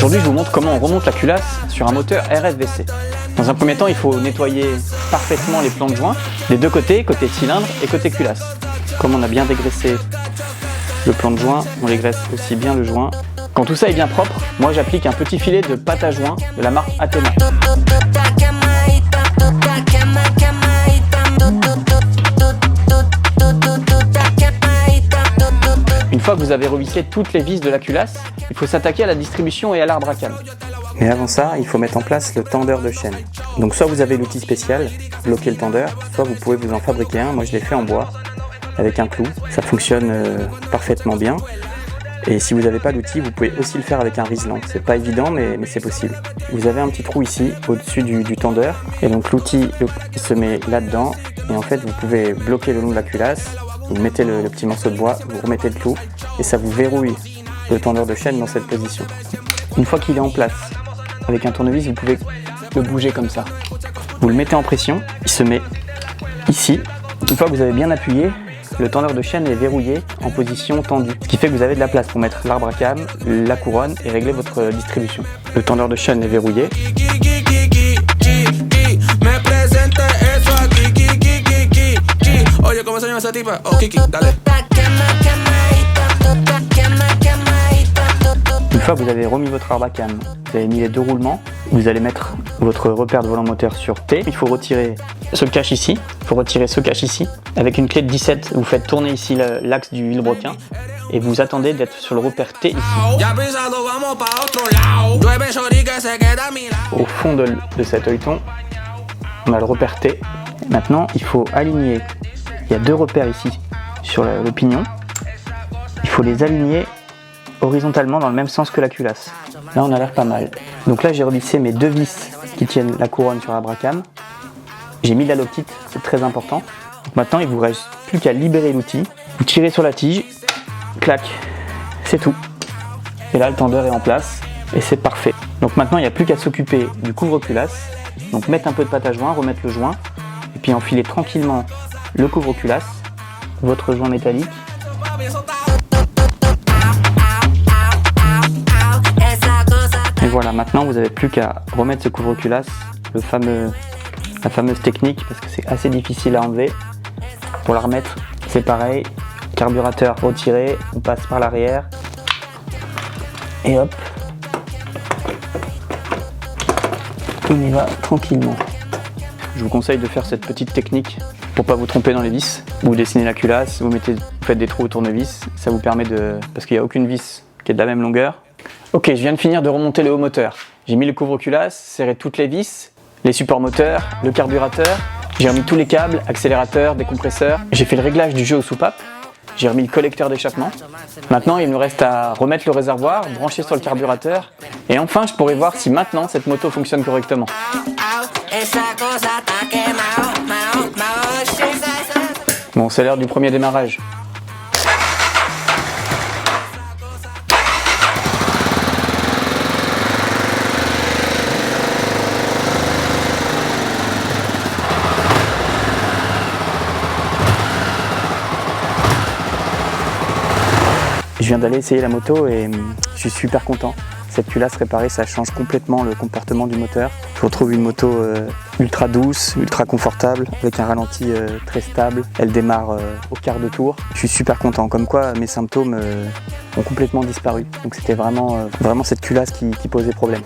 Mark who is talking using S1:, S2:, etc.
S1: Aujourd'hui, je vous montre comment on remonte la culasse sur un moteur RSVC. Dans un premier temps, il faut nettoyer parfaitement les plans de joint des deux côtés, côté cylindre et côté culasse. Comme on a bien dégraissé le plan de joint, on dégraisse aussi bien le joint. Quand tout ça est bien propre, moi j'applique un petit filet de pâte à joint de la marque Athena. Une fois que vous avez revissé toutes les vis de la culasse, il faut s'attaquer à la distribution et à l'arbre à cam. Mais avant ça, il faut mettre en place le tendeur de chaîne. Donc soit vous avez l'outil spécial, bloquer le tendeur, soit vous pouvez vous en fabriquer un. Moi je l'ai fait en bois, avec un clou. Ça fonctionne parfaitement bien. Et si vous n'avez pas d'outil, vous pouvez aussi le faire avec un riselant. C'est pas évident, mais c'est possible. Vous avez un petit trou ici, au-dessus du tendeur. Et donc l'outil se met là-dedans. Et en fait, vous pouvez bloquer le long de la culasse. Vous mettez le petit morceau de bois, vous remettez le clou et ça vous verrouille le tendeur de chaîne dans cette position. Une fois qu'il est en place, avec un tournevis, vous pouvez le bouger comme ça. Vous le mettez en pression, il se met ici. Une fois que vous avez bien appuyé, le tendeur de chaîne est verrouillé en position tendue. Ce qui fait que vous avez de la place pour mettre l'arbre à cam, la couronne et régler votre distribution. Le tendeur de chaîne est verrouillé. Une fois que vous avez remis votre arbre à cam, vous avez mis les deux roulements, vous allez mettre votre repère de volant moteur sur T. Il faut retirer ce cache ici, Avec une clé de 17, vous faites tourner ici l'axe du vilebrequin et vous attendez d'être sur le repère T ici. Au fond de cet œilleton, on a le repère T. Maintenant, il faut aligner. Il y a deux repères ici sur le pignon. Il faut les aligner horizontalement dans le même sens que la culasse. Là, on a l'air pas mal. Donc là, j'ai revissé mes deux vis qui tiennent la couronne sur l'arbre à cam. J'ai mis de la loctite, c'est très important. Donc maintenant, il vous reste plus qu'à libérer l'outil. Vous tirez sur la tige, clac, c'est tout. Et là, le tendeur est en place et c'est parfait. Donc maintenant, il n'y a plus qu'à s'occuper du couvre-culasse. Donc mettre un peu de pâte à joint, remettre le joint et puis enfiler tranquillement le couvre-culasse, votre joint métallique. Et voilà, maintenant vous n'avez plus qu'à remettre ce couvre-culasse, la fameuse technique, parce que c'est assez difficile à enlever. Pour la remettre, c'est pareil, carburateur retiré, on passe par l'arrière et hop, on y va tranquillement. Je vous conseille de faire cette petite technique pour pas vous tromper dans les vis. Vous dessinez la culasse, vous faites des trous au tournevis, ça vous permet parce qu'il n'y a aucune vis qui est de la même longueur. Ok, je viens de finir de remonter le haut moteur. J'ai mis le couvre-culasse, serré toutes les vis, les supports moteurs, le carburateur. J'ai remis tous les câbles, accélérateur, décompresseur. J'ai fait le réglage du jeu aux soupapes. J'ai remis le collecteur d'échappement. Maintenant, il me reste à remettre le réservoir, brancher sur le carburateur. Et enfin, je pourrai voir si maintenant cette moto fonctionne correctement. Bon, c'est l'heure du premier démarrage. Je viens d'aller essayer la moto et je suis super content. Cette culasse réparée, ça change complètement le comportement du moteur. Je retrouve une moto ultra douce, ultra confortable, avec un ralenti très stable. Elle démarre au quart de tour. Je suis super content, comme quoi mes symptômes ont complètement disparu. Donc c'était vraiment cette culasse qui posait problème.